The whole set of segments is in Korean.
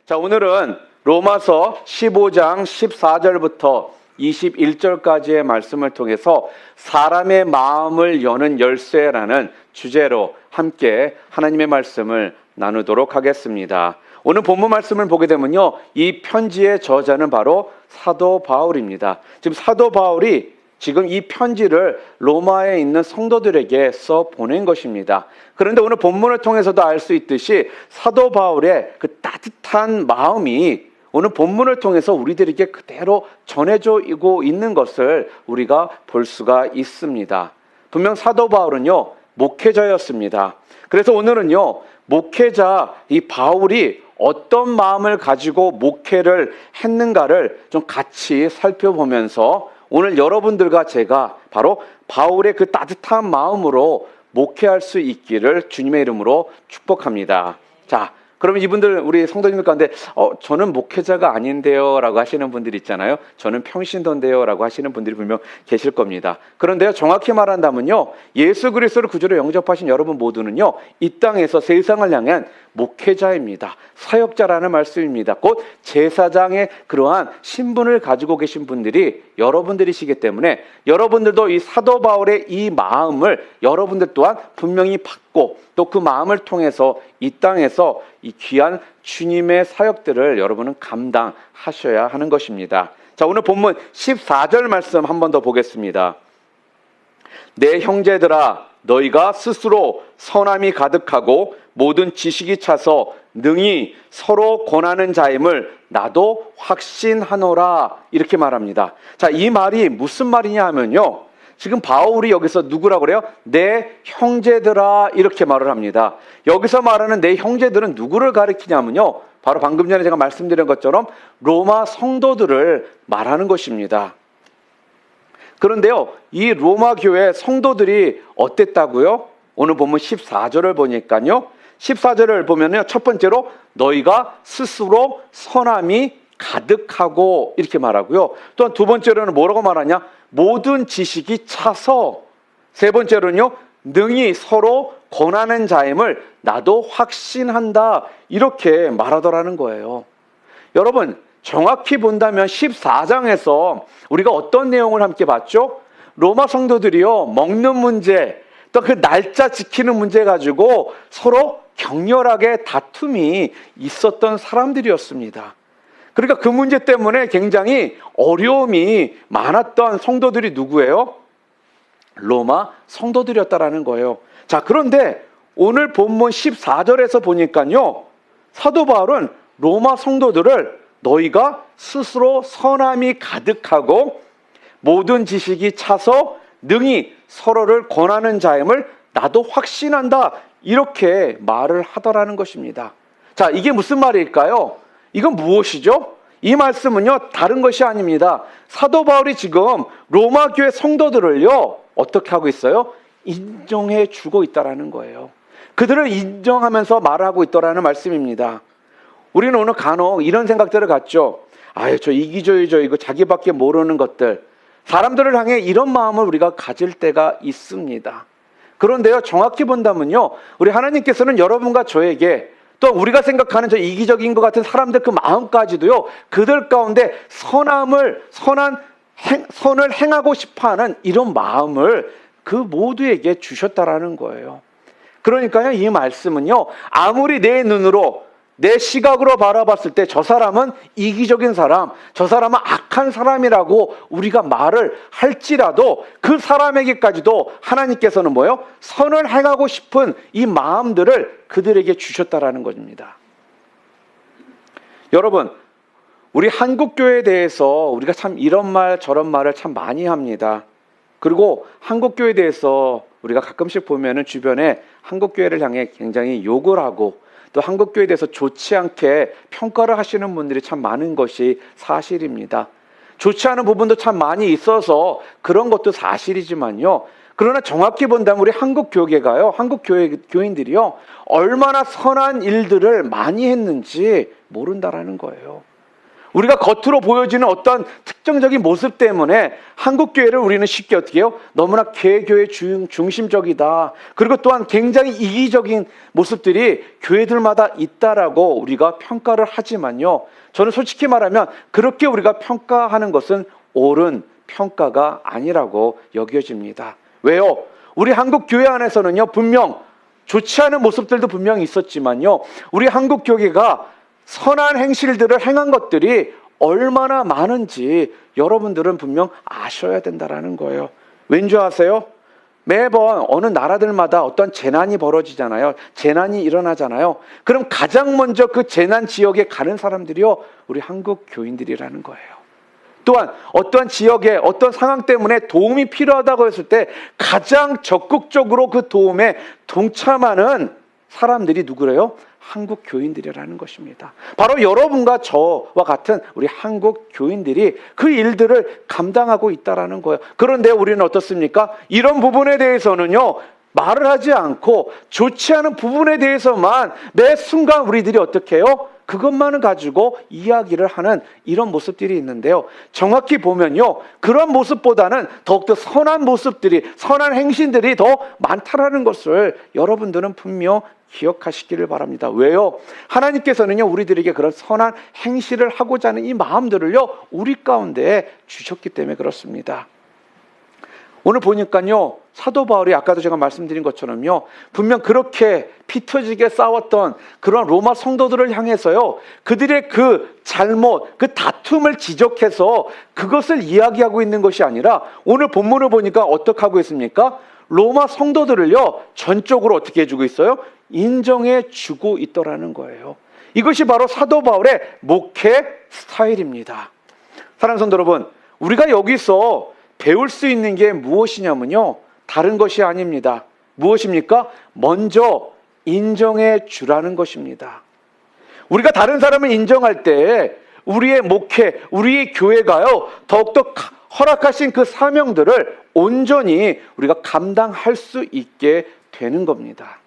자, 오늘은 로마서 15장 14절부터 21절까지의 말씀을 통해서 사람의 마음을 여는 열쇠라는 주제로 함께 하나님의 말씀을 나누도록 하겠습니다. 오늘 본문 말씀을 보게 되면요, 이 편지의 저자는 바로 사도 바울입니다. 지금 사도 바울이 지금 이 편지를 로마에 있는 성도들에게 써 보낸 것입니다. 그런데 오늘 본문을 통해서도 알 수 있듯이 사도 바울의 그 따뜻한 마음이 오늘 본문을 통해서 우리들에게 그대로 전해지고 있는 것을 우리가 볼 수가 있습니다. 분명 사도 바울은요, 목회자였습니다. 그래서 오늘은요, 목회자 이 바울이 어떤 마음을 가지고 목회를 했는가를 좀 같이 살펴보면서 오늘 여러분들과 제가 바로 바울의 그 따뜻한 마음으로 목회할 수 있기를 주님의 이름으로 축복합니다. 자, 그러면 이분들 우리 성도님들 가운데 저는 목회자가 아닌데요 라고 하시는 분들이 있잖아요. 저는 평신도인데요 라고 하시는 분들이 분명 계실 겁니다. 그런데요, 정확히 말한다면요, 예수 그리스도를 구주로 영접하신 여러분 모두는요, 이 땅에서 세상을 향한 목회자입니다. 사역자라는 말씀입니다. 곧 제사장의 그러한 신분을 가지고 계신 분들이 여러분들이시기 때문에 여러분들도 이 사도 바울의 이 마음을 여러분들 또한 분명히 받고 또 그 마음을 통해서 이 땅에서 이 귀한 주님의 사역들을 여러분은 감당하셔야 하는 것입니다. 자, 오늘 본문 14절 말씀 한 번 더 보겠습니다. 내 형제들아, 너희가 스스로 선함이 가득하고 모든 지식이 차서 능히 서로 권하는 자임을 나도 확신하노라, 이렇게 말합니다. 자, 이 말이 무슨 말이냐 하면요, 지금 바울이 여기서 누구라고 그래요? 내 형제들아, 이렇게 말을 합니다. 여기서 말하는 내 형제들은 누구를 가리키냐면요, 바로 방금 전에 제가 말씀드린 것처럼 로마 성도들을 말하는 것입니다. 그런데요, 이 로마 교회 성도들이 어땠다고요? 오늘 본문 14절을 보니까요, 14절을 보면요, 첫 번째로 너희가 스스로 선함이 가득하고 이렇게 말하고요, 또한 두 번째로는 뭐라고 말하냐? 모든 지식이 차서, 세 번째로는요, 능히 서로 권하는 자임을 나도 확신한다, 이렇게 말하더라는 거예요. 여러분, 정확히 본다면 14장에서 우리가 어떤 내용을 함께 봤죠? 로마 성도들이요, 먹는 문제, 또 그 날짜 지키는 문제 가지고 서로 격렬하게 다툼이 있었던 사람들이었습니다. 그러니까 그 문제 때문에 굉장히 어려움이 많았던 성도들이 누구예요? 로마 성도들이었다라는 거예요. 자, 그런데 오늘 본문 14절에서 보니까요, 사도 바울은 로마 성도들을 너희가 스스로 선함이 가득하고 모든 지식이 차서 능히 서로를 권하는 자임을 나도 확신한다, 이렇게 말을 하더라는 것입니다. 자, 이게 무슨 말일까요? 이건 무엇이죠? 이 말씀은요, 다른 것이 아닙니다. 사도 바울이 지금 로마 교회 성도들을요, 어떻게 하고 있어요? 인정해 주고 있다라는 거예요. 그들을 인정하면서 말하고 있더라는 말씀입니다. 우리는 오늘 간혹 이런 생각들을 갖죠. 저 이기적이죠, 이거 자기밖에 모르는 것들. 사람들을 향해 이런 마음을 우리가 가질 때가 있습니다. 그런데요, 정확히 본다면요, 우리 하나님께서는 여러분과 저에게 또 우리가 생각하는 저 이기적인 것 같은 사람들 그 마음까지도요, 그들 가운데 선을 행하고 싶어하는 이런 마음을 그 모두에게 주셨다라는 거예요. 그러니까요, 이 말씀은요, 아무리 내 눈으로 내 시각으로 바라봤을 때 저 사람은 이기적인 사람, 저 사람은 악한 사람이라고 우리가 말을 할지라도 그 사람에게까지도 하나님께서는 뭐예요? 선을 행하고 싶은 이 마음들을 그들에게 주셨다라는 것입니다. 여러분, 우리 한국교회에 대해서 우리가 참 이런 말 저런 말을 참 많이 합니다. 그리고 한국교회에 대해서 우리가 가끔씩 보면은 주변에 한국교회를 향해 굉장히 욕을 하고 또 한국교회에 대해서 좋지 않게 평가를 하시는 분들이 참 많은 것이 사실입니다. 좋지 않은 부분도 참 많이 있어서 그런 것도 사실이지만요, 그러나 정확히 본다면 우리 한국교회가요, 한국교인들이요, 얼마나 선한 일들을 많이 했는지 모른다라는 거예요. 우리가 겉으로 보여지는 어떤 특정적인 모습 때문에 한국교회를 우리는 쉽게 어떻게 해요? 너무나 개교회 중심적이다. 그리고 또한 굉장히 이기적인 모습들이 교회들마다 있다라고 우리가 평가를 하지만요. 저는 솔직히 말하면 그렇게 우리가 평가하는 것은 옳은 평가가 아니라고 여겨집니다. 왜요? 우리 한국교회 안에서는요, 분명 좋지 않은 모습들도 분명히 있었지만요, 우리 한국교회가 선한 행실들을 행한 것들이 얼마나 많은지 여러분들은 분명 아셔야 된다는 거예요. 왠지 아세요? 매번 어느 나라들마다 어떤 재난이 벌어지잖아요. 재난이 일어나잖아요. 그럼 가장 먼저 그 재난 지역에 가는 사람들이요, 우리 한국 교인들이라는 거예요. 또한 어떤 지역에 어떤 상황 때문에 도움이 필요하다고 했을 때 가장 적극적으로 그 도움에 동참하는 사람들이 누구래요? 한국 교인들이라는 것입니다. 바로 여러분과 저와 같은 우리 한국 교인들이 그 일들을 감당하고 있다는 거예요. 그런데 우리는 어떻습니까? 이런 부분에 대해서는요, 말을 하지 않고 좋지 않은 부분에 대해서만 매 순간 우리들이 어떻게 해요? 그것만을 가지고 이야기를 하는 이런 모습들이 있는데요. 정확히 보면요, 그런 모습보다는 더욱더 선한 모습들이, 선한 행신들이 더 많다라는 것을 여러분들은 분명 기억하시기를 바랍니다. 왜요? 하나님께서는요, 우리들에게 그런 선한 행실을 하고자 하는 이 마음들을요, 우리 가운데 주셨기 때문에 그렇습니다. 오늘 보니까요, 사도 바울이 아까도 제가 말씀드린 것처럼요, 분명 그렇게 피 터지게 싸웠던 그런 로마 성도들을 향해서요, 그들의 그 잘못, 그 다툼을 지적해서 그것을 이야기하고 있는 것이 아니라 오늘 본문을 보니까 어떻게 하고 있습니까? 로마 성도들을요, 전적으로 어떻게 해주고 있어요? 인정해 주고 있더라는 거예요. 이것이 바로 사도 바울의 목회 스타일입니다. 사랑하는 성도 여러분, 우리가 여기서 배울 수 있는 게 무엇이냐면요, 다른 것이 아닙니다. 무엇입니까? 먼저 인정해 주라는 것입니다. 우리가 다른 사람을 인정할 때 우리의 목회, 우리의 교회가요, 더욱더 허락하신 그 사명들을 온전히 우리가 감당할 수 있게 되는 겁니다.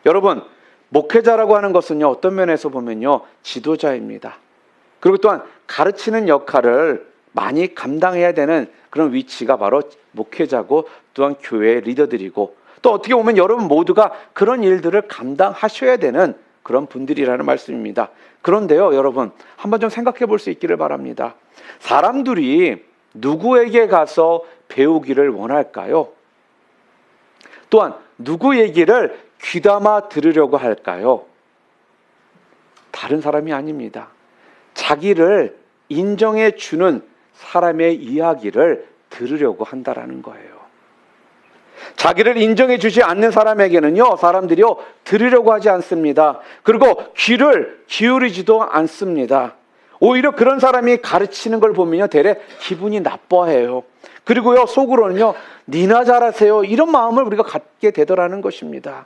여러분, 목회자라고 하는 것은요, 어떤 면에서 보면요, 지도자입니다. 그리고 또한 가르치는 역할을 많이 감당해야 되는 그런 위치가 바로 목회자고 또한 교회의 리더들이고, 또 어떻게 보면 여러분 모두가 그런 일들을 감당하셔야 되는 그런 분들이라는 말씀입니다. 그런데요, 여러분, 한번 좀 생각해 볼 수 있기를 바랍니다. 사람들이 누구에게 가서 배우기를 원할까요? 또한 누구 얘기를 귀담아 들으려고 할까요? 다른 사람이 아닙니다. 자기를 인정해 주는 사람의 이야기를 들으려고 한다라는 거예요. 자기를 인정해 주지 않는 사람에게는요, 사람들이요, 들으려고 하지 않습니다. 그리고 귀를 기울이지도 않습니다. 오히려 그런 사람이 가르치는 걸 보면요, 되레 기분이 나빠해요. 그리고요, 속으로는요, 니나 잘하세요, 이런 마음을 우리가 갖게 되더라는 것입니다.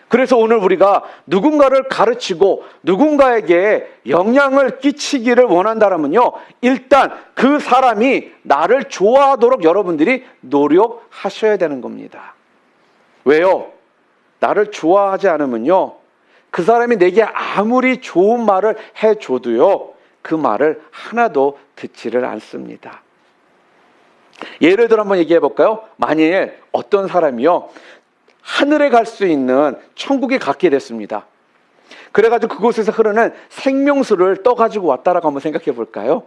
그래서 오늘 우리가 누군가를 가르치고 누군가에게 영향을 끼치기를 원한다면요, 일단 그 사람이 나를 좋아하도록 여러분들이 노력하셔야 되는 겁니다. 왜요? 나를 좋아하지 않으면요, 그 사람이 내게 아무리 좋은 말을 해줘도요, 그 말을 하나도 듣지를 않습니다. 예를 들어 한번 얘기해 볼까요? 만일 어떤 사람이요, 하늘에 갈 수 있는 천국에 갔게 됐습니다. 그래가지고 그곳에서 흐르는 생명수를 떠가지고 왔다라고 한번 생각해 볼까요?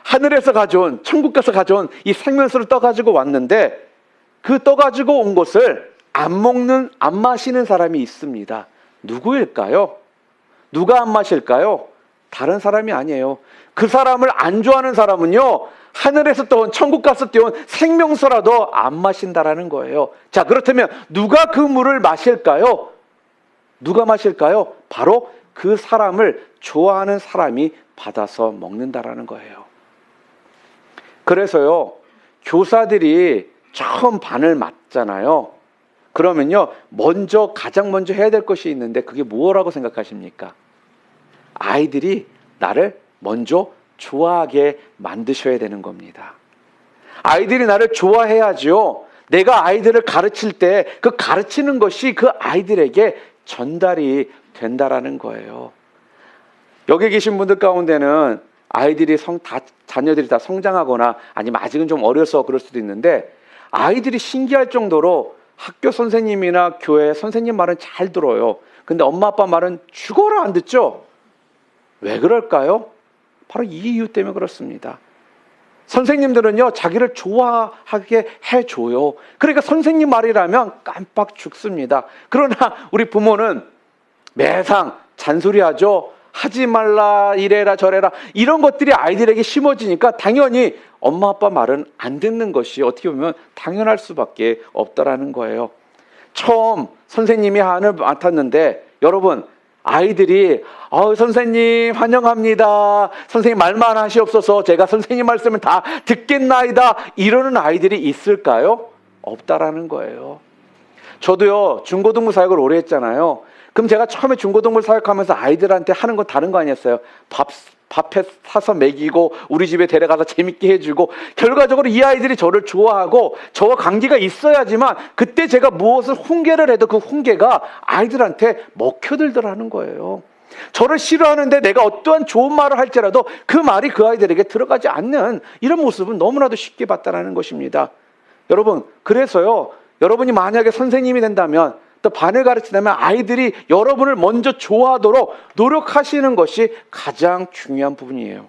하늘에서 가져온, 천국 가서 가져온 이 생명수를 떠가지고 왔는데, 그 떠가지고 온 것을 안 먹는, 안 마시는 사람이 있습니다. 누구일까요? 누가 안 마실까요? 다른 사람이 아니에요. 그 사람을 안 좋아하는 사람은요, 하늘에서 떠온, 천국 가서 떠온 생명수라도 안 마신다라는 거예요. 자, 그렇다면 누가 그 물을 마실까요? 누가 마실까요? 바로 그 사람을 좋아하는 사람이 받아서 먹는다라는 거예요. 그래서요, 교사들이 처음 반을 맞잖아요. 그러면요, 가장 먼저 해야 될 것이 있는데, 그게 뭐라고 생각하십니까? 아이들이 나를 먼저 좋아하게 만드셔야 되는 겁니다. 아이들이 나를 좋아해야죠. 내가 아이들을 가르칠 때 그 가르치는 것이 그 아이들에게 전달이 된다라는 거예요. 여기 계신 분들 가운데는 아이들이 자녀들이 다 성장하거나 아니면 아직은 좀 어려서 그럴 수도 있는데 아이들이 신기할 정도로 학교 선생님이나 교회 선생님 말은 잘 들어요. 근데 엄마 아빠 말은 죽어라 안 듣죠? 왜 그럴까요? 바로 이 이유 때문에 그렇습니다. 선생님들은요, 자기를 좋아하게 해줘요. 그러니까 선생님 말이라면 깜빡 죽습니다. 그러나 우리 부모는 매상 잔소리하죠. 하지 말라, 이래라, 저래라. 이런 것들이 아이들에게 심어지니까 당연히 엄마 아빠 말은 안 듣는 것이 어떻게 보면 당연할 수밖에 없다라는 거예요. 처음 선생님이 한을 맡았는데 여러분, 아이들이 선생님 환영합니다. 선생님 말만 하시옵소서. 제가 선생님 말씀을 다 듣겠나이다. 이러는 아이들이 있을까요? 없다라는 거예요. 저도요, 중고등부 사역을 오래 했잖아요. 그럼 제가 처음에 중고등부 사역하면서 아이들한테 하는 건 다른 거 아니었어요? 밥에 사서 먹이고 우리 집에 데려가서 재밌게 해주고 결과적으로 이 아이들이 저를 좋아하고 저와 관계가 있어야지만 그때 제가 무엇을 훈계를 해도 그 훈계가 아이들한테 먹혀들더라는 거예요. 저를 싫어하는데 내가 어떠한 좋은 말을 할지라도 그 말이 그 아이들에게 들어가지 않는 이런 모습은 너무나도 쉽게 봤다는 것입니다. 여러분, 그래서요, 여러분이 만약에 선생님이 된다면 또 반을 가르치다면 아이들이 여러분을 먼저 좋아하도록 노력하시는 것이 가장 중요한 부분이에요.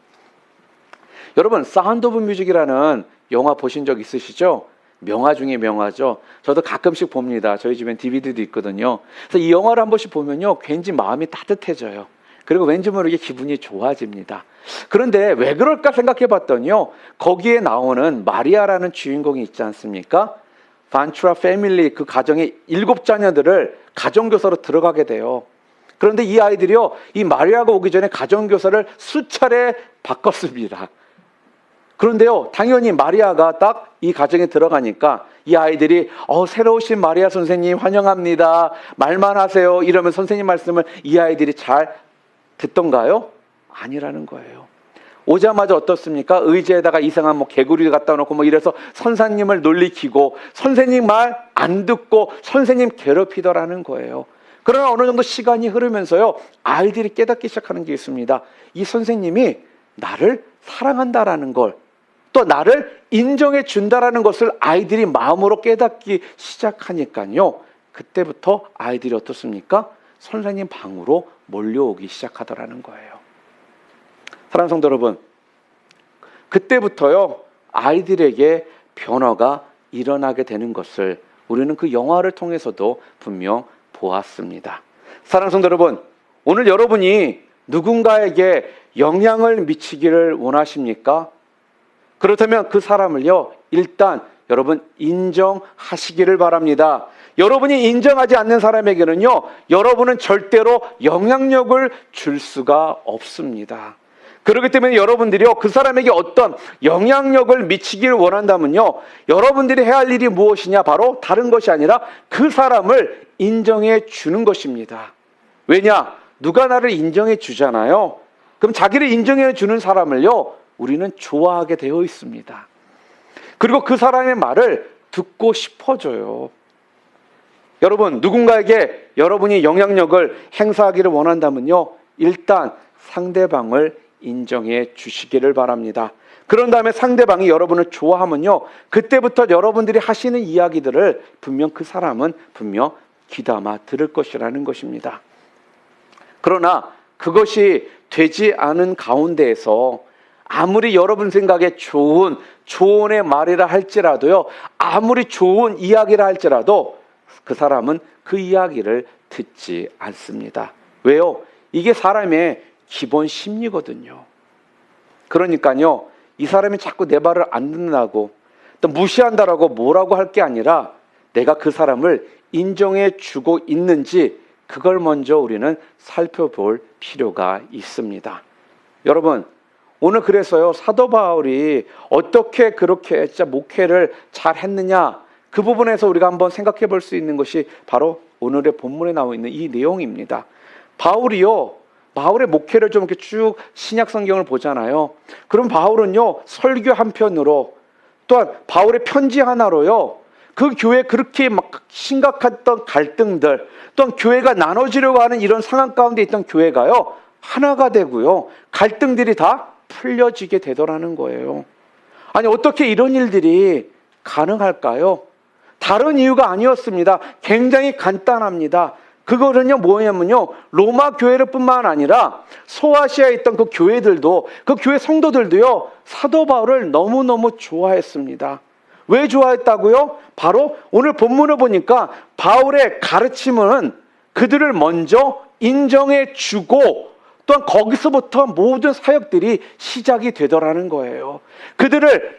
여러분, 사운드 오브 뮤직이라는 영화 보신 적 있으시죠? 명화 중에 명화죠. 저도 가끔씩 봅니다. 저희 집엔 DVD도 있거든요. 그래서 이 영화를 한 번씩 보면요, 왠지 마음이 따뜻해져요. 그리고 왠지 모르게 기분이 좋아집니다. 그런데 왜 그럴까 생각해 봤더니요, 거기에 나오는 마리아라는 주인공이 있지 않습니까? 반트라 패밀리, 그 가정의 7자녀들을 가정교사로 들어가게 돼요. 그런데 이 아이들이요, 이 마리아가 오기 전에 가정교사를 수차례 바꿨습니다. 그런데요, 당연히 마리아가 딱 이 가정에 들어가니까 이 아이들이 새로 오신 마리아 선생님 환영합니다. 말만 하세요. 이러면 선생님 말씀을 이 아이들이 잘 듣던가요? 아니라는 거예요. 오자마자 어떻습니까? 의자에다가 이상한 개구리 갖다 놓고 이래서 선생님을 놀리키고 선생님 말 안 듣고 선생님 괴롭히더라는 거예요. 그러나 어느 정도 시간이 흐르면서요, 아이들이 깨닫기 시작하는 게 있습니다. 이 선생님이 나를 사랑한다라는 걸, 또 나를 인정해 준다라는 것을 아이들이 마음으로 깨닫기 시작하니까요, 그때부터 아이들이 어떻습니까? 선생님 방으로 몰려오기 시작하더라는 거예요. 사랑하는 성도 여러분, 그때부터요, 아이들에게 변화가 일어나게 되는 것을 우리는 그 영화를 통해서도 분명 보았습니다. 사랑하는 성도 여러분, 오늘 여러분이 누군가에게 영향을 미치기를 원하십니까? 그렇다면 그 사람을요, 일단 여러분 인정하시기를 바랍니다. 여러분이 인정하지 않는 사람에게는요, 여러분은 절대로 영향력을 줄 수가 없습니다. 그렇기 때문에 여러분들이요, 그 사람에게 어떤 영향력을 미치기를 원한다면요, 여러분들이 해야 할 일이 무엇이냐? 바로 다른 것이 아니라 그 사람을 인정해 주는 것입니다. 왜냐? 누가 나를 인정해 주잖아요. 그럼 자기를 인정해 주는 사람을요, 우리는 좋아하게 되어 있습니다. 그리고 그 사람의 말을 듣고 싶어져요. 여러분, 누군가에게 여러분이 영향력을 행사하기를 원한다면요, 일단 상대방을 인정해 주시기를 바랍니다. 그런 다음에 상대방이 여러분을 좋아하면요, 그때부터 여러분들이 하시는 이야기들을 분명 그 사람은 분명 귀담아 들을 것이라는 것입니다. 그러나 그것이 되지 않은 가운데에서 아무리 여러분 생각에 좋은 조언의 말이라 할지라도요, 아무리 좋은 이야기라 할지라도 그 사람은 그 이야기를 듣지 않습니다. 왜요? 이게 사람의 기본 심리거든요. 그러니까요, 이 사람이 자꾸 내 말을 안 듣는다고 또 무시한다라고 뭐라고 할 게 아니라 내가 그 사람을 인정해 주고 있는지 그걸 먼저 우리는 살펴볼 필요가 있습니다. 여러분, 오늘 그래서요, 사도 바울이 어떻게 그렇게 진짜 목회를 잘 했느냐, 그 부분에서 우리가 한번 생각해 볼 수 있는 것이 바로 오늘의 본문에 나와 있는 이 내용입니다. 바울의 목회를 좀 이렇게 쭉 신약 성경을 보잖아요. 그럼 바울은요, 설교 한 편으로 또한 바울의 편지 하나로요, 그 교회에 그렇게 막 심각했던 갈등들, 또한 교회가 나눠지려고 하는 이런 상황 가운데 있던 교회가요, 하나가 되고요, 갈등들이 다 풀려지게 되더라는 거예요. 아니, 어떻게 이런 일들이 가능할까요? 다른 이유가 아니었습니다. 굉장히 간단합니다. 그거는요, 뭐냐면요, 로마 교회를 뿐만 아니라 소아시아에 있던 그 교회들도, 그 교회 성도들도요, 사도 바울을 너무너무 좋아했습니다. 왜 좋아했다고요? 바로 오늘 본문을 보니까 바울의 가르침은 그들을 먼저 인정해 주고 또한 거기서부터 모든 사역들이 시작이 되더라는 거예요. 그들을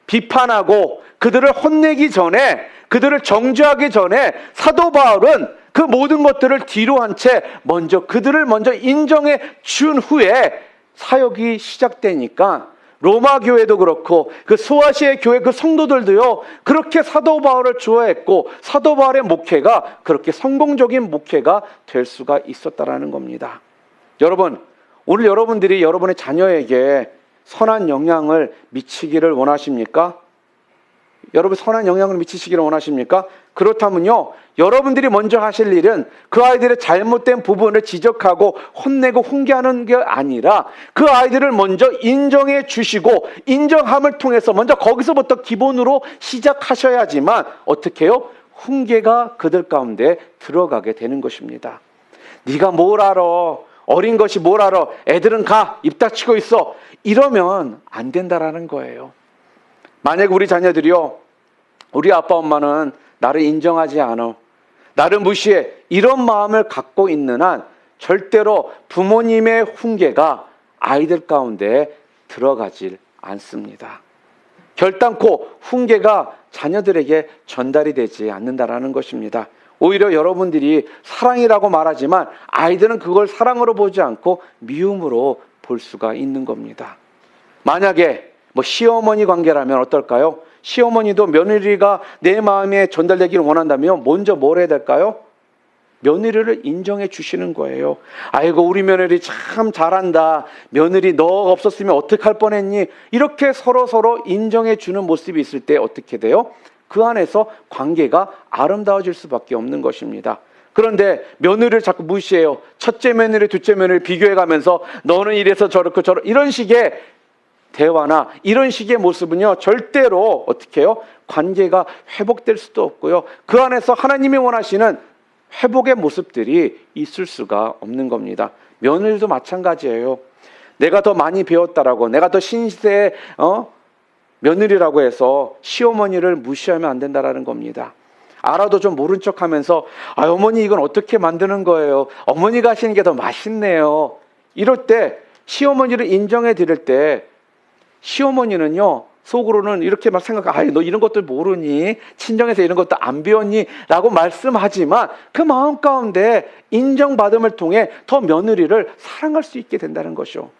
비판하고 그들을 혼내기 전에, 그들을 정죄하기 전에 사도 바울은 그 모든 것들을 뒤로 한 채 그들을 먼저 인정해 준 후에 사역이 시작되니까 로마 교회도 그렇고 그 소아시아 교회 그 성도들도요, 그렇게 사도 바울을 좋아했고 사도 바울의 목회가 그렇게 성공적인 목회가 될 수가 있었다라는 겁니다. 여러분, 오늘 여러분들이 여러분의 자녀에게 선한 영향을 미치기를 원하십니까? 여러분, 선한 영향을 미치시기를 원하십니까? 그렇다면요, 여러분들이 먼저 하실 일은 그 아이들의 잘못된 부분을 지적하고 혼내고 훈계하는 게 아니라 그 아이들을 먼저 인정해 주시고 인정함을 통해서 먼저 거기서부터 기본으로 시작하셔야지만 어떻게 해요? 훈계가 그들 가운데 들어가게 되는 것입니다. 네가 뭘 알아? 어린 것이 뭘 알아? 애들은 가, 입 닥치고 있어. 이러면 안 된다라는 거예요. 만약 우리 자녀들이요, 우리 아빠 엄마는 나를 인정하지 않아, 나를 무시해, 이런 마음을 갖고 있는 한 절대로 부모님의 훈계가 아이들 가운데 들어가질 않습니다. 결단코 훈계가 자녀들에게 전달이 되지 않는다라는 것입니다. 오히려 여러분들이 사랑이라고 말하지만 아이들은 그걸 사랑으로 보지 않고 미움으로 볼 수가 있는 겁니다. 만약에 시어머니 관계라면 어떨까요? 시어머니도 며느리가 내 마음에 전달되기를 원한다면 먼저 뭘 해야 될까요? 며느리를 인정해 주시는 거예요. 아이고, 우리 며느리 참 잘한다. 며느리 너 없었으면 어떡할 뻔했니? 이렇게 서로 인정해 주는 모습이 있을 때 어떻게 돼요? 그 안에서 관계가 아름다워질 수밖에 없는 것입니다. 그런데 며느리를 자꾸 무시해요. 첫째 며느리, 둘째 며느리 비교해가면서 너는 이래서 저렇고 이런 식의 대화나 이런 식의 모습은요, 절대로 어떻게 해요? 관계가 회복될 수도 없고요, 그 안에서 하나님이 원하시는 회복의 모습들이 있을 수가 없는 겁니다. 며느리도 마찬가지예요. 내가 더 많이 배웠다라고, 내가 더 신세의 며느리라고 해서 시어머니를 무시하면 안 된다라는 겁니다. 알아도 좀 모른 척하면서 어머니 이건 어떻게 만드는 거예요? 어머니가 하시는 게 더 맛있네요. 이럴 때 시어머니를 인정해 드릴 때 시어머니는요, 속으로는 이렇게 막 너 이런 것들 모르니? 친정에서 이런 것도 안 배웠니? 라고 말씀하지만 그 마음 가운데 인정받음을 통해 더 며느리를 사랑할 수 있게 된다는 것이죠.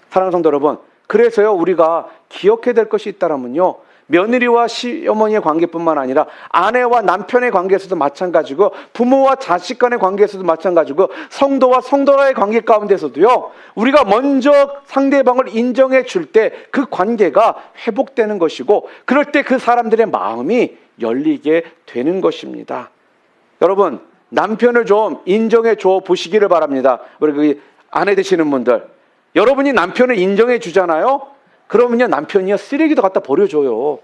사랑하는 성도 여러분, 그래서요, 우리가 기억해야 될 것이 있다면요, 며느리와 시어머니의 관계뿐만 아니라 아내와 남편의 관계에서도 마찬가지고 부모와 자식 간의 관계에서도 마찬가지고 성도와 성도와의 관계 가운데서도요, 우리가 먼저 상대방을 인정해 줄 때 그 관계가 회복되는 것이고 그럴 때 그 사람들의 마음이 열리게 되는 것입니다. 여러분, 남편을 좀 인정해 줘 보시기를 바랍니다. 우리 그 아내 되시는 분들, 여러분이 남편을 인정해 주잖아요. 그러면요, 남편이요, 쓰레기도 갖다 버려줘요.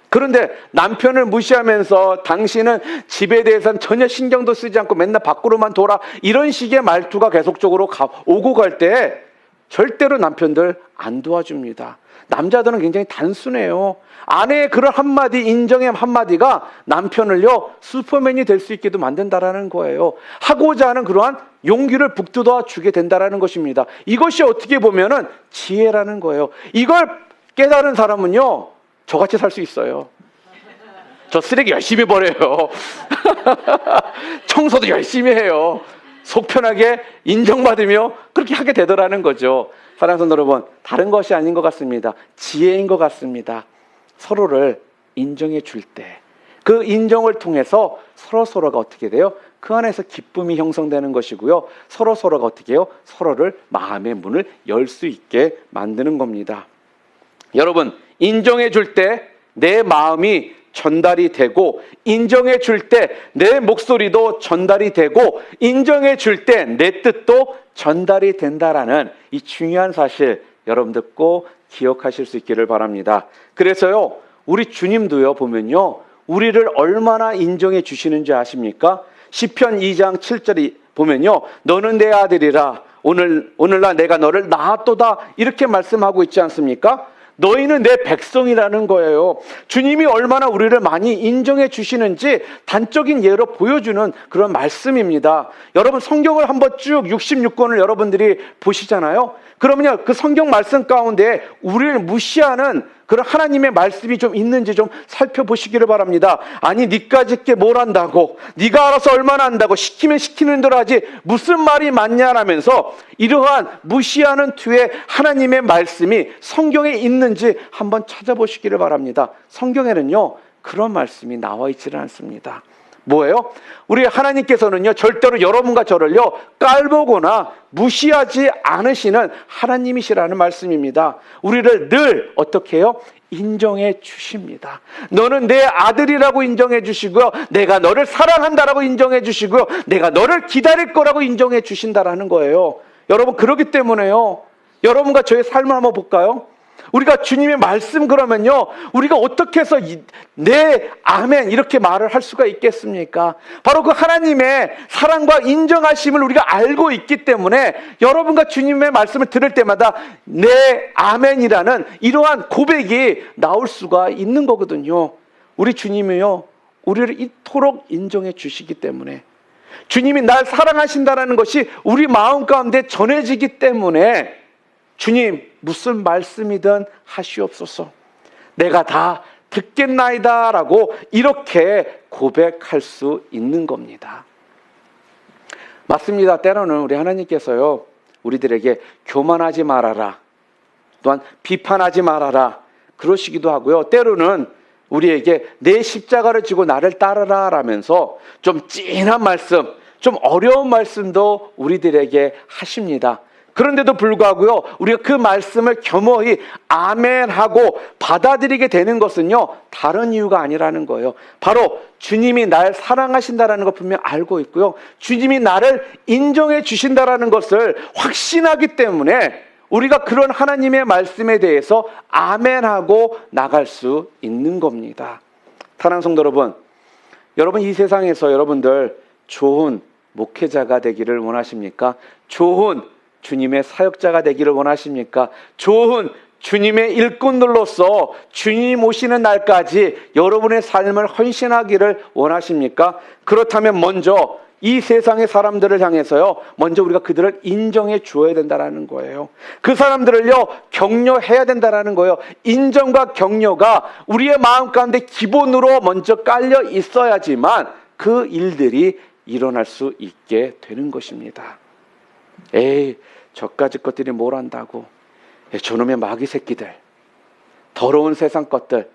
그런데 남편을 무시하면서 당신은 집에 대해서는 전혀 신경도 쓰지 않고 맨날 밖으로만 돌아, 이런 식의 말투가 계속적으로 오고 갈 때 절대로 남편들 안 도와줍니다. 남자들은 굉장히 단순해요. 아내의 그런 한마디, 인정의 한마디가 남편을요, 슈퍼맨이 될 수 있게도 만든다라는 거예요. 하고자 하는 그러한 용기를 북돋아 주게 된다라는 것입니다. 이것이 어떻게 보면은 지혜라는 거예요. 이걸 깨달은 사람은요, 저같이 살 수 있어요. 저 쓰레기 열심히 버려요. 청소도 열심히 해요. 속 편하게 인정받으며 그렇게 하게 되더라는 거죠. 사랑하는 성도 여러분, 다른 것이 아닌 것 같습니다. 지혜인 것 같습니다. 서로를 인정해 줄 때, 그 인정을 통해서 서로가 어떻게 돼요? 그 안에서 기쁨이 형성되는 것이고요, 서로가 어떻게 해요? 서로를 마음의 문을 열 수 있게 만드는 겁니다. 여러분, 인정해 줄 때 내 마음이 전달이 되고, 인정해 줄 때 내 목소리도 전달이 되고, 인정해 줄 때 내 뜻도 전달이 된다라는 이 중요한 사실 여러분들 꼭 기억하실 수 있기를 바랍니다. 그래서요, 우리 주님도요 보면요, 우리를 얼마나 인정해 주시는지 아십니까? 시편 2장 7절이 보면요, 너는 내 아들이라 오늘날 내가 너를 낳았도다, 이렇게 말씀하고 있지 않습니까? 너희는 내 백성이라는 거예요. 주님이 얼마나 우리를 많이 인정해 주시는지 단적인 예로 보여주는 그런 말씀입니다. 여러분, 성경을 한번 쭉 66권을 여러분들이 보시잖아요. 그러면요, 그 성경 말씀 가운데 우리를 무시하는 그런 하나님의 말씀이 좀 있는지 좀 살펴보시기를 바랍니다. 아니, 니까짓게 뭘 한다고, 네가 알아서 얼마나 한다고, 시키면 시키는 대로 하지 무슨 말이 맞냐라면서 이러한 무시하는 투의 하나님의 말씀이 성경에 있는지 한번 찾아보시기를 바랍니다. 성경에는요, 그런 말씀이 나와 있지는 않습니다. 뭐예요? 우리 하나님께서는요, 절대로 여러분과 저를요 깔보거나 무시하지 않으시는 하나님이시라는 말씀입니다. 우리를 늘 어떻게 해요? 인정해 주십니다. 너는 내 아들이라고 인정해 주시고요, 내가 너를 사랑한다라고 인정해 주시고요, 내가 너를 기다릴 거라고 인정해 주신다라는 거예요. 여러분, 그렇기 때문에요, 여러분과 저의 삶을 한번 볼까요? 우리가 주님의 말씀 그러면요, 우리가 어떻게 해서 네, 아멘 이렇게 말을 할 수가 있겠습니까? 바로 그 하나님의 사랑과 인정하심을 우리가 알고 있기 때문에 여러분과 주님의 말씀을 들을 때마다 네, 아멘이라는 이러한 고백이 나올 수가 있는 거거든요. 우리 주님이요, 우리를 이토록 인정해 주시기 때문에, 주님이 날 사랑하신다는 것이 우리 마음 가운데 전해지기 때문에 주님, 무슨 말씀이든 하시옵소서, 내가 다 듣겠나이다 라고 이렇게 고백할 수 있는 겁니다. 맞습니다. 때로는 우리 하나님께서요, 우리들에게 교만하지 말아라, 또한 비판하지 말아라 그러시기도 하고요, 때로는 우리에게 내 십자가를 지고 나를 따르라 라면서 좀 찐한 말씀, 좀 어려운 말씀도 우리들에게 하십니다. 그런데도 불구하고요, 우리가 그 말씀을 겸허히 아멘하고 받아들이게 되는 것은요, 다른 이유가 아니라는 거예요. 바로 주님이 날 사랑하신다라는 것 분명 알고 있고요, 주님이 나를 인정해 주신다라는 것을 확신하기 때문에 우리가 그런 하나님의 말씀에 대해서 아멘하고 나갈 수 있는 겁니다. 사랑하는 성도 여러분, 여러분 이 세상에서 여러분들 좋은 목회자가 되기를 원하십니까? 좋은 주님의 사역자가 되기를 원하십니까? 좋은 주님의 일꾼들로서 주님 오시는 날까지 여러분의 삶을 헌신하기를 원하십니까? 그렇다면 먼저 이 세상의 사람들을 향해서요, 먼저 우리가 그들을 인정해 주어야 된다는 거예요. 그 사람들을요, 격려해야 된다는 거예요. 인정과 격려가 우리의 마음 가운데 기본으로 먼저 깔려 있어야지만 그 일들이 일어날 수 있게 되는 것입니다. 에이, 저까지 것들이 뭘 안다고, 저놈의 마귀 새끼들, 더러운 세상 것들,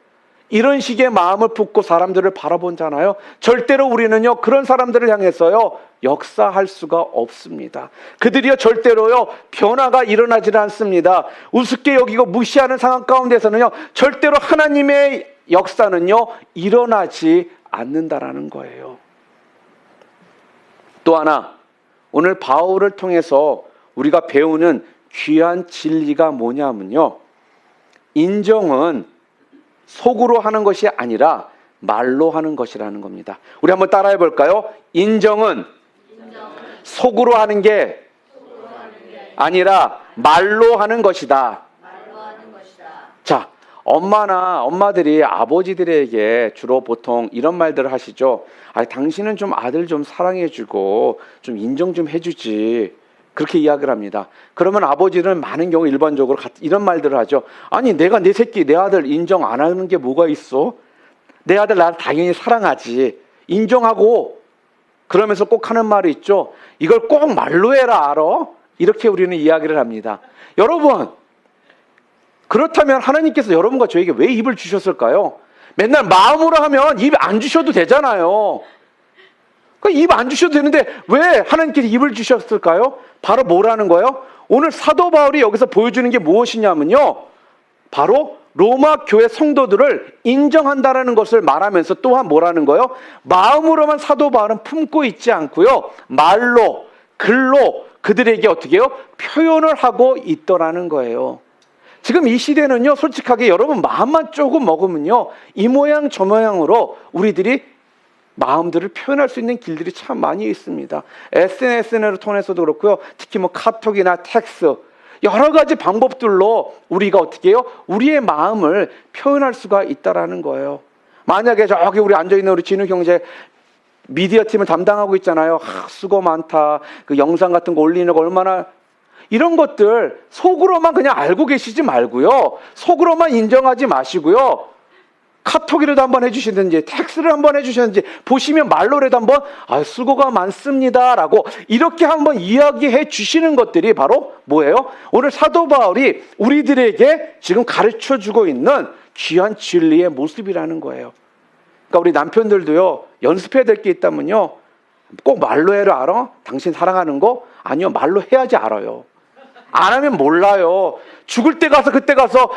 이런 식의 마음을 품고 사람들을 바라보잖아요. 절대로 우리는요, 그런 사람들을 향해서요 역사할 수가 없습니다. 그들이요 절대로요 변화가 일어나지 않습니다. 우습게 여기고 무시하는 상황 가운데서는요 절대로 하나님의 역사는요 일어나지 않는다라는 거예요. 또 하나, 오늘 바울을 통해서 우리가 배우는 귀한 진리가 뭐냐면요, 인정은 속으로 하는 것이 아니라 말로 하는 것이라는 겁니다. 우리 한번 따라해 볼까요? 인정은 속으로 하는 게 아니라 말로 하는 것이다. 자, 엄마들이 아버지들에게 주로 보통 이런 말들을 하시죠. 당신은 좀 아들 좀 사랑해주고 좀 인정 좀 해주지, 그렇게 이야기를 합니다. 그러면 아버지는 많은 경우 일반적으로 이런 말들을 하죠. 아니, 내가 내 새끼, 내 아들 인정 안 하는 게 뭐가 있어? 내 아들 나를 당연히 사랑하지, 인정하고. 그러면서 꼭 하는 말이 있죠. 이걸 꼭 말로 해라, 알아? 이렇게 우리는 이야기를 합니다. 여러분, 그렇다면 하나님께서 여러분과 저에게 왜 입을 주셨을까요? 맨날 마음으로 하면 입 안 주셔도 되잖아요. 입 안 주셔도 되는데 왜 하나님께서 입을 주셨을까요? 바로 뭐라는 거예요? 오늘 사도 바울이 여기서 보여주는 게 무엇이냐면요, 바로 로마 교회 성도들을 인정한다라는 것을 말하면서 또한 뭐라는 거예요? 마음으로만 사도 바울은 품고 있지 않고요, 말로, 글로 그들에게 어떻게 해요? 표현을 하고 있더라는 거예요. 지금 이 시대는요, 솔직하게 여러분 마음만 조금 먹으면요, 이 모양 저 모양으로 우리들이 마음들을 표현할 수 있는 길들이 참 많이 있습니다. SNS를 통해서도 그렇고요, 특히 뭐 카톡이나 텍스, 여러 가지 방법들로 우리가 어떻게 해요? 우리의 마음을 표현할 수가 있다라는 거예요. 만약에 저기 우리 앉아있는 우리 진우경제 미디어 팀을 담당하고 있잖아요. 수고 많다. 그 영상 같은 거 올리는 거 얼마나, 이런 것들 속으로만 그냥 알고 계시지 말고요, 속으로만 인정하지 마시고요, 카톡이라도 한번 해주시든지 텍스를 한번 해주시든지, 보시면 말로라도 한번 수고가 많습니다 라고 이렇게 한번 이야기해 주시는 것들이 바로 뭐예요? 오늘 사도 바울이 우리들에게 지금 가르쳐주고 있는 귀한 진리의 모습이라는 거예요. 그러니까 우리 남편들도요, 연습해야 될 게 있다면요, 꼭 말로 해라 알아? 당신 사랑하는 거? 아니요, 말로 해야지 알아요. 안 하면 몰라요. 죽을 때 가서 그때 가서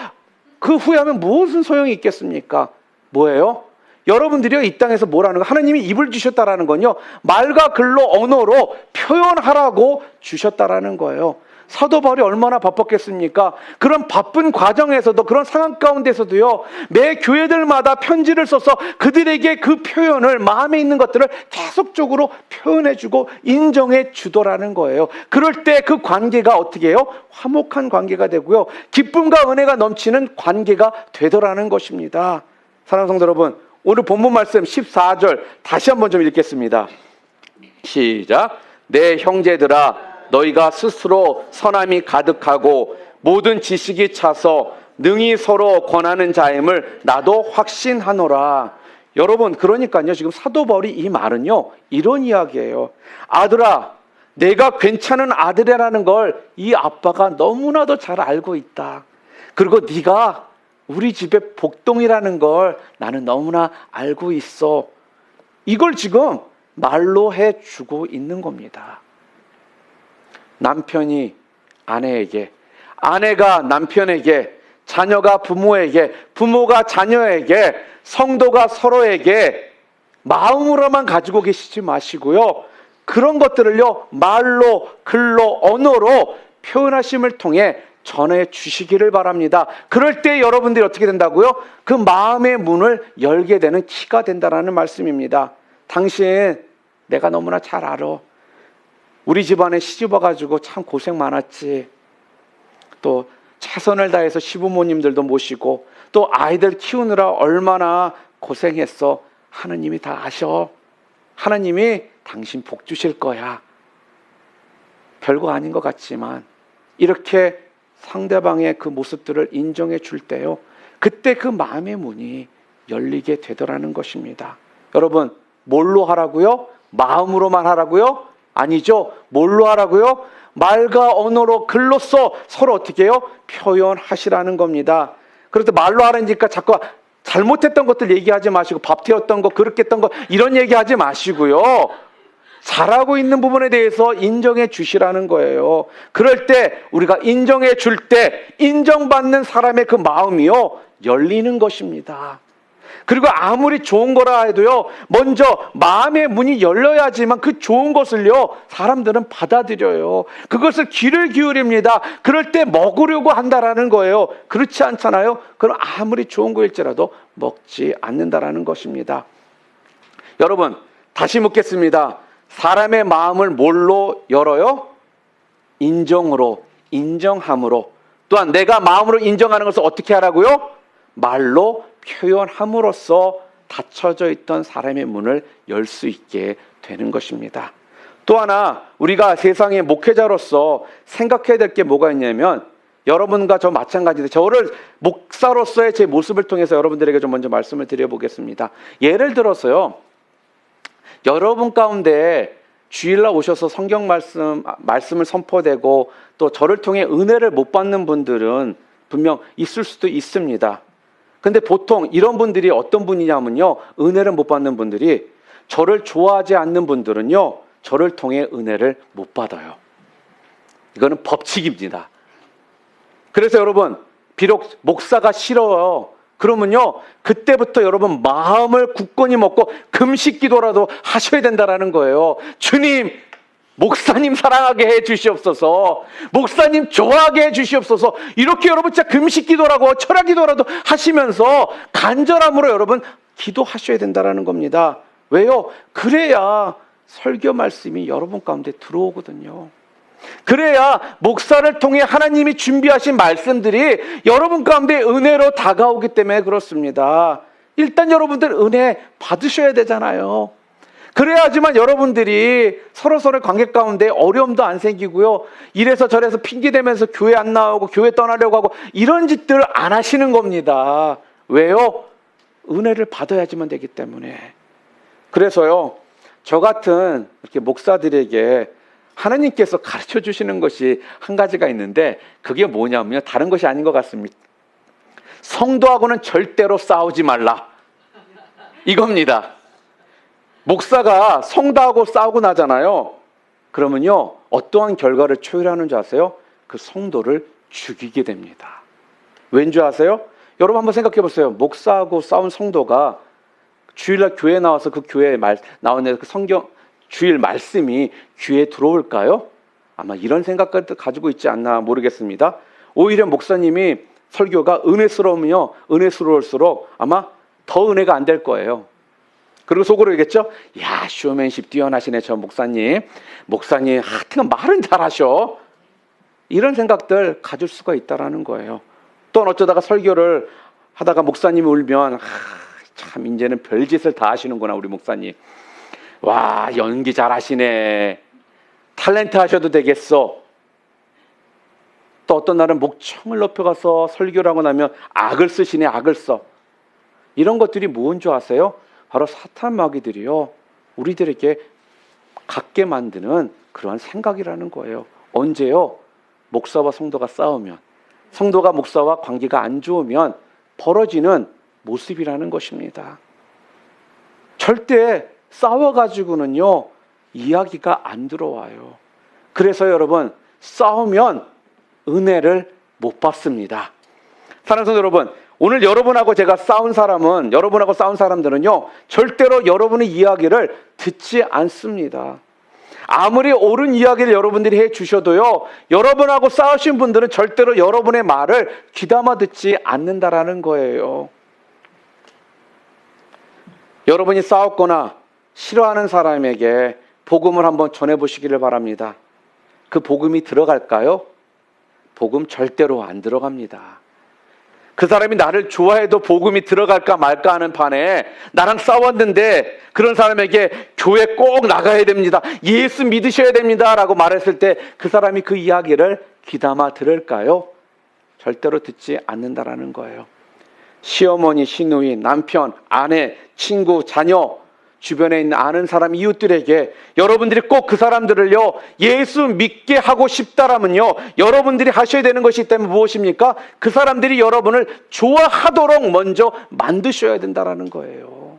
그 후회하면 무슨 소용이 있겠습니까? 뭐예요? 여러분들이요, 이 땅에서 뭐라는 거, 하나님이 입을 주셨다라는 건요, 말과 글로 언어로 표현하라고 주셨다라는 거예요. 사도 바울이 얼마나 바빴겠습니까? 그런 바쁜 과정에서도, 그런 상황 가운데서도요, 매 교회들마다 편지를 써서 그들에게 그 표현을, 마음에 있는 것들을 계속적으로 표현해주고 인정해 주더라는 거예요. 그럴 때 그 관계가 어떻게 해요? 화목한 관계가 되고요, 기쁨과 은혜가 넘치는 관계가 되더라는 것입니다. 사랑하는 성도 여러분, 오늘 본문 말씀 14절 다시 한번 좀 읽겠습니다. 시작. 내 형제들아, 너희가 스스로 선함이 가득하고 모든 지식이 차서 능히 서로 권하는 자임을 나도 확신하노라. 여러분, 그러니까요, 지금 사도 바울이 이 말은요, 이런 이야기예요. 아들아, 내가 괜찮은 아들이라는 걸 이 아빠가 너무나도 잘 알고 있다. 그리고 네가 우리 집의 복동이라는 걸 나는 너무나 알고 있어. 이걸 지금 말로 해주고 있는 겁니다. 남편이 아내에게, 아내가 남편에게, 자녀가 부모에게, 부모가 자녀에게, 성도가 서로에게 마음으로만 가지고 계시지 마시고요, 그런 것들을요, 말로, 글로, 언어로 표현하심을 통해 전해 주시기를 바랍니다. 그럴 때 여러분들이 어떻게 된다고요? 그 마음의 문을 열게 되는 키가 된다라는 말씀입니다. 당신 내가 너무나 잘 알아. 우리 집안에 시집 와가지고 참 고생 많았지. 또 최선을 다해서 시부모님들도 모시고 또 아이들 키우느라 얼마나 고생했어. 하나님이 다 아셔. 하나님이 당신 복 주실 거야. 별거 아닌 것 같지만 이렇게 상대방의 그 모습들을 인정해 줄 때요, 그때 그 마음의 문이 열리게 되더라는 것입니다. 여러분, 뭘로 하라고요? 마음으로만 하라고요? 아니죠. 뭘로 하라고요? 말과 언어로, 글로써 서로 어떻게 해요? 표현하시라는 겁니다. 그래서 말로 하라니까 자꾸 잘못했던 것들 얘기하지 마시고, 밥 태웠던 거, 그렇게 했던 거, 이런 얘기하지 마시고요, 잘하고 있는 부분에 대해서 인정해 주시라는 거예요. 그럴 때 우리가 인정해 줄 때 인정받는 사람의 그 마음이요, 열리는 것입니다. 그리고 아무리 좋은 거라 해도요, 먼저 마음의 문이 열려야지만 그 좋은 것을요, 사람들은 받아들여요. 그것을 귀를 기울입니다. 그럴 때 먹으려고 한다라는 거예요. 그렇지 않잖아요? 그럼 아무리 좋은 거일지라도 먹지 않는다라는 것입니다. 여러분, 다시 묻겠습니다. 사람의 마음을 뭘로 열어요? 인정으로, 인정함으로. 또한 내가 마음으로 인정하는 것을 어떻게 하라고요? 말로 표현함으로써 닫혀져 있던 사람의 문을 열 수 있게 되는 것입니다. 또 하나, 우리가 세상의 목회자로서 생각해야 될 게 뭐가 있냐면, 여러분과 저 마찬가지인데, 저를 목사로서의 제 모습을 통해서 여러분들에게 좀 먼저 말씀을 드려보겠습니다. 예를 들어서요, 여러분 가운데 주일날 오셔서 성경 말씀을 선포되고 또 저를 통해 은혜를 못 받는 분들은 분명 있을 수도 있습니다. 근데 보통 이런 분들이 어떤 분이냐면요, 은혜를 못 받는 분들이, 저를 좋아하지 않는 분들은요, 저를 통해 은혜를 못 받아요. 이거는 법칙입니다. 그래서 여러분, 비록 목사가 싫어요. 그러면요, 그때부터 여러분 마음을 굳건히 먹고 금식 기도라도 하셔야 된다라는 거예요. 주님, 목사님 사랑하게 해 주시옵소서. 목사님 좋아하게 해 주시옵소서. 이렇게 여러분 진짜 금식 기도라고 철학 기도라도 하시면서 간절함으로 여러분 기도하셔야 된다라는 겁니다. 왜요? 그래야 설교 말씀이 여러분 가운데 들어오거든요. 그래야 목사를 통해 하나님이 준비하신 말씀들이 여러분 가운데 은혜로 다가오기 때문에 그렇습니다. 일단 여러분들 은혜 받으셔야 되잖아요. 그래야지만 여러분들이 서로서로의 관계 가운데 어려움도 안 생기고요, 이래서 저래서 핑계대면서 교회 안 나오고 교회 떠나려고 하고 이런 짓들을 안 하시는 겁니다. 왜요? 은혜를 받아야지만 되기 때문에. 그래서요, 저 같은 이렇게 목사들에게 하나님께서 가르쳐 주시는 것이 한 가지가 있는데, 그게 뭐냐면요, 다른 것이 아닌 것 같습니다. 성도하고는 절대로 싸우지 말라, 이겁니다. 목사가 성도하고 싸우고 나잖아요. 그러면요, 어떠한 결과를 초래하는 줄 아세요? 그 성도를 죽이게 됩니다. 왠 줄 아세요? 여러분 한번 생각해 보세요. 목사하고 싸운 성도가 주일날 교회에 나와서 그 교회에 나오는 그 성경 주일 말씀이 귀에 들어올까요? 아마 이런 생각을 가지고 있지 않나 모르겠습니다. 오히려 목사님이 설교가 은혜스러울수록 아마 더 은혜가 안 될 거예요. 그리고 속으로 얘기했죠. 야, 쇼맨십 뛰어나시네 저 목사님. 목사님 하여튼 말은 잘하셔. 이런 생각들 가질 수가 있다라는 거예요. 또 어쩌다가 설교를 하다가 목사님이 울면 참 이제는 별짓을 다 하시는구나 우리 목사님. 와, 연기 잘하시네. 탤런트 하셔도 되겠어. 또 어떤 날은 목청을 높여가서 설교를 하고 나면 악을 쓰시네, 악을 써. 이런 것들이 뭔 줄 아세요? 바로 사탄 마귀들이요, 우리들에게 갖게 만드는 그러한 생각이라는 거예요. 언제요? 목사와 성도가 싸우면, 성도가 목사와 관계가 안 좋으면 벌어지는 모습이라는 것입니다. 절대 싸워가지고는요, 이야기가 안 들어와요. 그래서 여러분, 싸우면 은혜를 못 받습니다. 사랑하는 성도 여러분, 오늘 여러분하고 싸운 사람들은요, 절대로 여러분의 이야기를 듣지 않습니다. 아무리 옳은 이야기를 여러분들이 해 주셔도요, 여러분하고 싸우신 분들은 절대로 여러분의 말을 귀담아 듣지 않는다라는 거예요. 여러분이 싸웠거나 싫어하는 사람에게 복음을 한번 전해보시기를 바랍니다. 그 복음이 들어갈까요? 복음 절대로 안 들어갑니다. 그 사람이 나를 좋아해도 복음이 들어갈까 말까 하는 판에 나랑 싸웠는데 그런 사람에게 교회 꼭 나가야 됩니다, 예수 믿으셔야 됩니다 라고 말했을 때 그 사람이 그 이야기를 귀담아 들을까요? 절대로 듣지 않는다라는 거예요. 시어머니, 시누이, 남편, 아내, 친구, 자녀, 주변에 있는 아는 사람, 이웃들에게 여러분들이 꼭 그 사람들을요, 예수 믿게 하고 싶다라면요, 여러분들이 하셔야 되는 것이 있다면 무엇입니까? 그 사람들이 여러분을 좋아하도록 먼저 만드셔야 된다라는 거예요.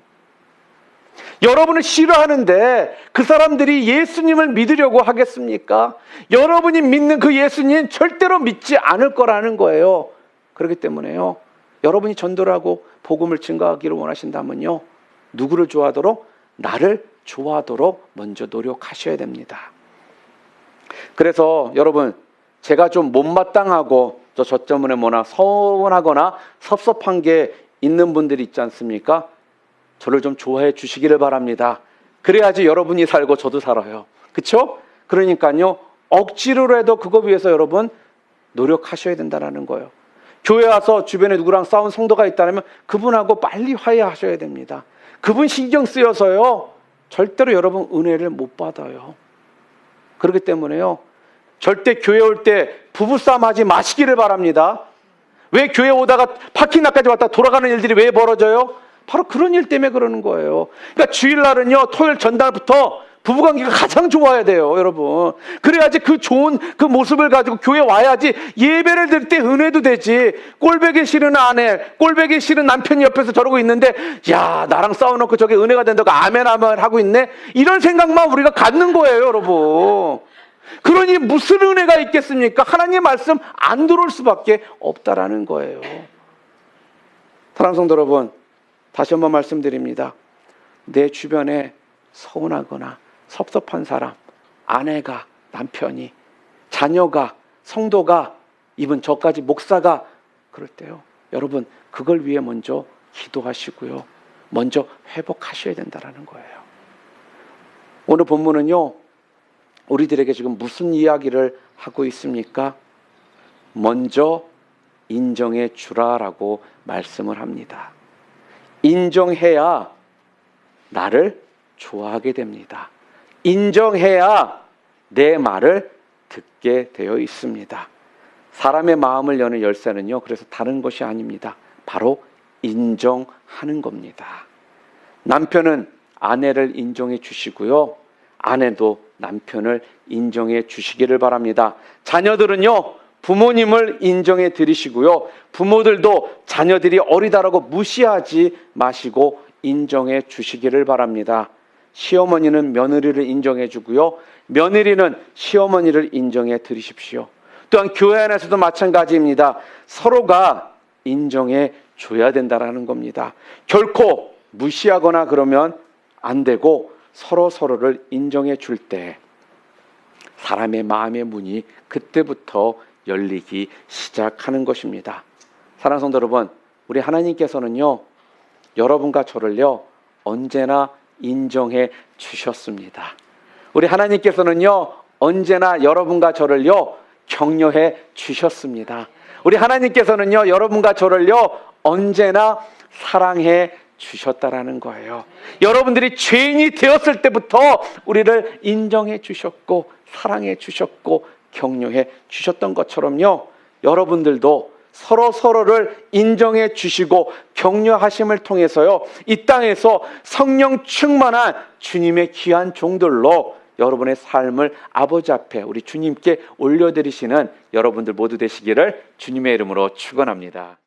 여러분을 싫어하는데 그 사람들이 예수님을 믿으려고 하겠습니까? 여러분이 믿는 그 예수님 절대로 믿지 않을 거라는 거예요. 그렇기 때문에요, 여러분이 전도를 하고 복음을 증거하기를 원하신다면요, 누구를 좋아하도록? 나를 좋아하도록 먼저 노력하셔야 됩니다. 그래서 여러분, 제가 좀 못마땅하고 저 때문에 뭐나 서운하거나 섭섭한 게 있는 분들이 있지 않습니까? 저를 좀 좋아해 주시기를 바랍니다. 그래야지 여러분이 살고 저도 살아요. 그렇죠? 그러니까요, 억지로라도 그거 위해서 여러분 노력하셔야 된다는 거예요. 교회 와서 주변에 누구랑 싸운 성도가 있다면 그분하고 빨리 화해하셔야 됩니다. 그분 신경 쓰여서요, 절대로 여러분 은혜를 못 받아요. 그렇기 때문에요, 절대 교회 올 때 부부싸움 하지 마시기를 바랍니다. 왜 교회 오다가 파킹락까지 왔다 돌아가는 일들이 왜 벌어져요? 바로 그런 일 때문에 그러는 거예요. 그러니까 주일날은요, 토요일 전날부터 부부관계가 가장 좋아야 돼요, 여러분. 그래야지 그 좋은 그 모습을 가지고 교회 와야지 예배를 드릴 때 은혜도 되지. 꼴보기 싫은 아내, 꼴보기 싫은 남편이 옆에서 저러고 있는데, 야, 나랑 싸워놓고 저게 은혜가 된다고 아멘 하고 있네, 이런 생각만 우리가 갖는 거예요, 여러분. 그러니 무슨 은혜가 있겠습니까? 하나님 말씀 안 들어올 수밖에 없다라는 거예요. 사랑하는 성도 여러분, 다시 한번 말씀드립니다. 내 주변에 서운하거나 섭섭한 사람, 아내가, 남편이, 자녀가, 성도가, 이분 저까지 목사가 그럴 때요, 여러분 그걸 위해 먼저 기도하시고요, 먼저 회복하셔야 된다는 거예요. 오늘 본문은요, 우리들에게 지금 무슨 이야기를 하고 있습니까? 먼저 인정해 주라라고 말씀을 합니다. 인정해야 나를 좋아하게 됩니다. 인정해야 내 말을 듣게 되어 있습니다. 사람의 마음을 여는 열쇠는요, 그래서 다른 것이 아닙니다. 바로 인정하는 겁니다. 남편은 아내를 인정해 주시고요, 아내도 남편을 인정해 주시기를 바랍니다. 자녀들은요, 부모님을 인정해 드리시고요, 부모들도 자녀들이 어리다라고 무시하지 마시고 인정해 주시기를 바랍니다. 시어머니는 며느리를 인정해 주고요, 며느리는 시어머니를 인정해 드리십시오. 또한 교회 안에서도 마찬가지입니다. 서로가 인정해 줘야 된다는 겁니다. 결코 무시하거나 그러면 안 되고 서로를 인정해 줄 때 사람의 마음의 문이 그때부터 열리기 시작하는 것입니다. 사랑하는 성도 여러분, 우리 하나님께서는요, 여러분과 저를요 언제나 인정해 주셨습니다. 우리 하나님께서는요 언제나 여러분과 저를요 격려해 주셨습니다. 우리 하나님께서는요 여러분과 저를요 언제나 사랑해 주셨다라는 거예요. 여러분들이 죄인이 되었을 때부터 우리를 인정해 주셨고 사랑해 주셨고 격려해 주셨던 것처럼요, 여러분들도 서로를 인정해 주시고 격려하심을 통해서요, 이 땅에서 성령 충만한 주님의 귀한 종들로 여러분의 삶을 아버지 앞에 우리 주님께 올려드리시는 여러분들 모두 되시기를 주님의 이름으로 축원합니다.